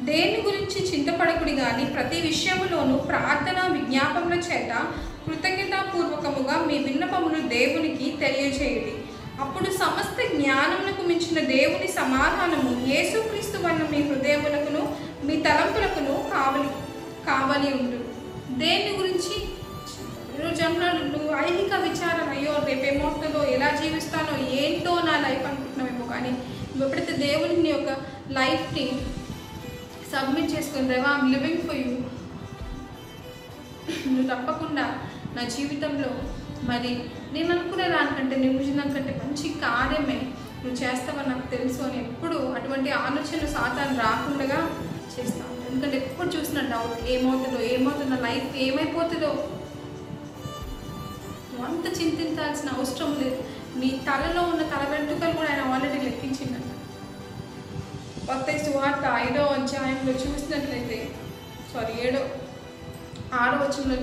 దేని గురించి చింతపడకుడి గాని ప్రతి విషయములోనూ ప్రార్థన విజ్ఞాపముల చేత కృతజ్ఞతాపూర్వకముగా మీ విన్నపములు దేవునికి తెలియచేయుడి. అప్పుడు సమస్త జ్ఞానమునకు మించిన దేవుని సమాధానము యేసుక్రీస్తు వలన మీ హృదయములకును మీ తలంపులకును కావలి ఉండు. దేని గురించి ఈరోజు అంటున్నాడు, నువ్వు ఐహిక విచారణ, అయ్యో రేపేమవుతుందో, ఎలా జీవిస్తానో, ఏంటో నా లైఫ్ అనుకుంటున్నావేమో. కానీ నువ్వు ఎప్పుడైతే దేవునికి నీ యొక్క లైఫ్ని సబ్మిట్ చేసుకుని, దేవా ఐమ్ లివింగ్ ఫర్ యూ, నువ్వు తప్పకుండా నా జీవితంలో మరి నేను అనుకునే దానికంటే నేను దానికంటే మంచి కార్యమే నువ్వు చేస్తావని నాకు తెలుసు అని ఎప్పుడు అటువంటి ఆలోచనలు సాతాను రాకుండా చేస్తాను. ఎందుకంటే ఎప్పుడు చూసిన డౌట్, ఏమవుతుందో లైఫ్ ఏమైపోతుందో నువ్వు అంత చింతించాల్సిన అవసరం లేదు. నీ తలలో ఉన్న తల వెంట్రుకలు కూడా ఆయన ఆల్రెడీ లెక్కించిందంట. మత్తయి సువార్త 5వ అధ్యాయంలో చూసినట్లయితే 6వ వచనంలో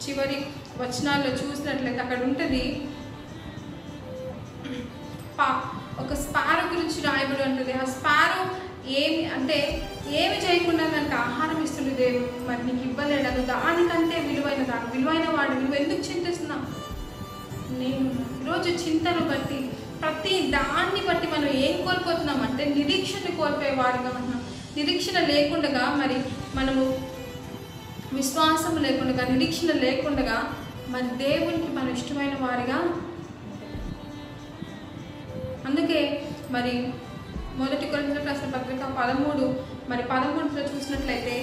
చివరి వచనాల్లో చూసినట్లయితే అక్కడ ఉంటుంది, ఒక స్పారో గురించి రాయబడి ఉంటుంది. ఆ స్పారో ఏమి చేయకుండా దానికి ఆహారం ఇస్తుంది దేవుడు, మరి నీకు ఇవ్వలేడు. దానికంటే విలువైన వాడు నువ్వు ఎందుకు చింతిస్తున్నావు? నేను ఈరోజు చింతను బట్టి ప్రతి దాన్ని బట్టి మనం ఏం కోల్పోతున్నామంటే నిరీక్షణ కోల్పోయేవాడుగా ఉంటున్నాం. నిరీక్షణ లేకుండా మరి మనము విశ్వాసం లేకుండా, నిరీక్షణ లేకుండా మరి దేవునికి మనం ఇష్టమైన వారిగా. అందుకే మరి 1 కొరింథీయులకు రాసిన పత్రిక 13:13లో చూసినట్లయితే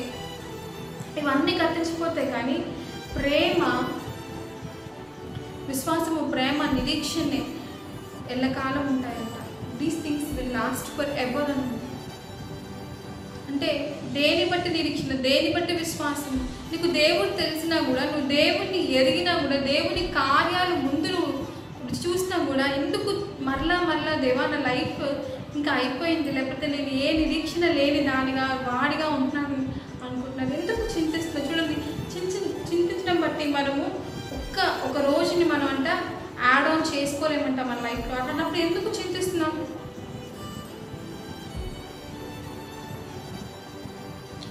ఇవన్నీ గతించిపోతాయి కానీ ప్రేమ, విశ్వాసము, ప్రేమ, నిరీక్షణే ఎల్లకాలం ఉంటాయంట. These things will last for ever అని. అంటే దేని బట్టి నిరీక్షణ, దేని బట్టి విశ్వాసం. నీకు దేవుడు తెలిసినా కూడా, నువ్వు దేవుడిని ఎరిగినా కూడా, దేవుని కార్యాలు ముందు నువ్వు చూసినా కూడా ఎందుకు మరలా దేవా నా లైఫ్ ఇంకా అయిపోయింది, లేకపోతే నేను ఏ నిరీక్షణ లేని వాడిగా ఉంటున్నాను అనుకుంటున్నాను, ఎందుకు చింతిస్తున్నా? చూడండి, చింతించడం బట్టి మనము ఒక రోజుని మనం యాడ్ ఆన్ చేసుకోలేమంట మన లైఫ్లో. అన్నప్పుడు ఎందుకు చింతిస్తున్నాం?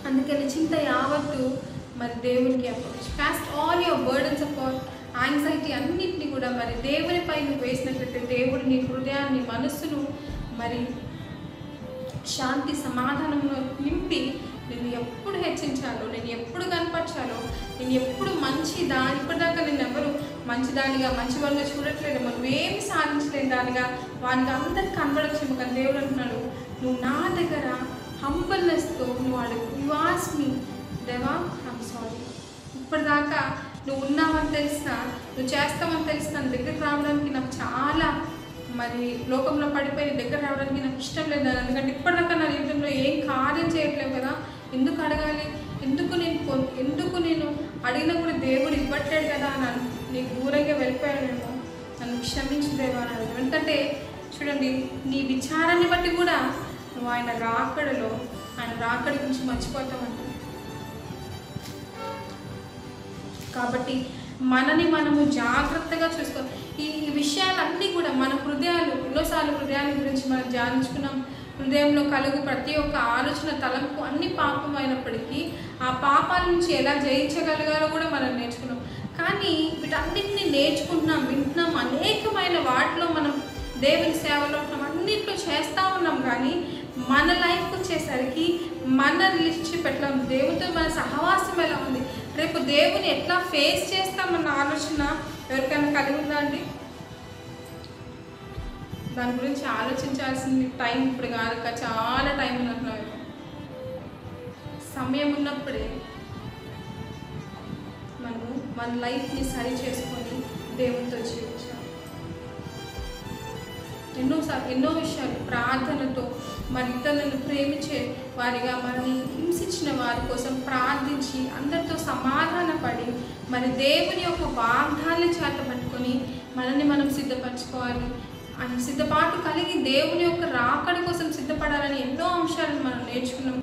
అందుకని చింత యావత్తు మరి దేవునికి approach. Cost all your burdens upon anxiety అన్నింటినీ కూడా మరి దేవునిపై నువ్వు వేసినట్లయితే దేవుడు నీ హృదయాన్ని, మనస్సును మరి శాంతి సమాధానంలో నింపి నేను ఎప్పుడు హెచ్చించాలో, నేను ఎప్పుడు కనపరచాలో, నేను ఎప్పుడు ఇప్పటిదాకా నేను ఎవరు మంచిదానిగా మంచివాళ్ళుగా చూడట్లేదు, నువ్వేమి సాధించలేని దానిగా వానికి అందరికి కనబడచ్చేమో. కానీ దేవుడు అంటున్నాడు, నువ్వు నా దగ్గర హంబల్నెస్తో నువ్వు అడుగు. యు ఆస్క్ మీ, దేవా ఐమ్ సారీ, ఇప్పటిదాకా నువ్వు ఉన్నావని తెలిసినా, నువ్వు చేస్తావని తెలిసిన దగ్గరికి రావడానికి నాకు చాలా మరి లోకంలో పడిపోయి దగ్గర రావడానికి నాకు ఇష్టం లేదు. ఎందుకంటే ఇప్పటిదాకా నా జీవితంలో ఏం కార్యం చేయట్లేవు కదా, ఎందుకు అడగాలి, ఎందుకు నేను అడిగినా కూడా దేవుడు ఇవ్వట్లేడు కదా అని నీకు దూరంగా వెళ్ళిపోయాడేమో, నన్ను క్షమించదేమో అని. ఎందుకంటే చూడండి, నీ విచారాన్ని బట్టి కూడా నువ్వు ఆయన రాకడ గురించి మర్చిపోతామంట. కాబట్టి మనము జాగ్రత్తగా చూసుకోవాలి. ఈ విషయాలన్నీ కూడా మన హృదయాలు, ఎన్నోసార్లు హృదయాల గురించి మనం ధ్యానించుకున్నాం. హృదయంలో కలుగు ప్రతి ఒక్క ఆలోచన, తలంపు అన్ని పాపం అయినప్పటికీ ఆ పాపాల నుంచి ఎలా జయించగలగాలో కూడా మనం నేర్చుకున్నాం. కానీ వీటన్నిటిని నేర్చుకుంటున్నాం, వింటున్నాం, అనేకమైన వాటిలో మనం దేవుని సేవలో ఉంటున్నాం, అన్నింటిలో చేస్తూ ఉన్నాం. కానీ మన లైఫ్కి వచ్చేసరికి మన రిలేషన్షిప్ ఎట్లా ఉంది, దేవునితో మన సహవాసం ఎలా ఉంది, రేపు దేవుని ఎట్లా ఫేస్ చేస్తామన్న ఆలోచన ఎవరికైనా కలిగి ఉందా అండి? దాని గురించి ఆలోచించాల్సిన టైం ఇప్పుడు కాదు, చాలా టైం ఉన్నట్లు. సమయం ఉన్నప్పుడే మనము మన లైఫ్ని సరి చేసుకొని దేవునితో జీవించాలి. ఎన్నో విషయాలు ప్రార్థనతో మరి ఇతరులను ప్రేమించే వారిగా మనల్ని హింసించిన వారి కోసం ప్రార్థించి అందరితో సమాధానపడి మరి దేవుని యొక్క వాగ్దానాన్ని చేతపట్టుకొని మనల్ని మనం సిద్ధపరచుకోవాలి. సిద్ధపాటు కలిగి దేవుని యొక్క రాకడ కోసం సిద్ధపడాలని ఎన్నో అంశాలను మనం నేర్చుకున్నాం.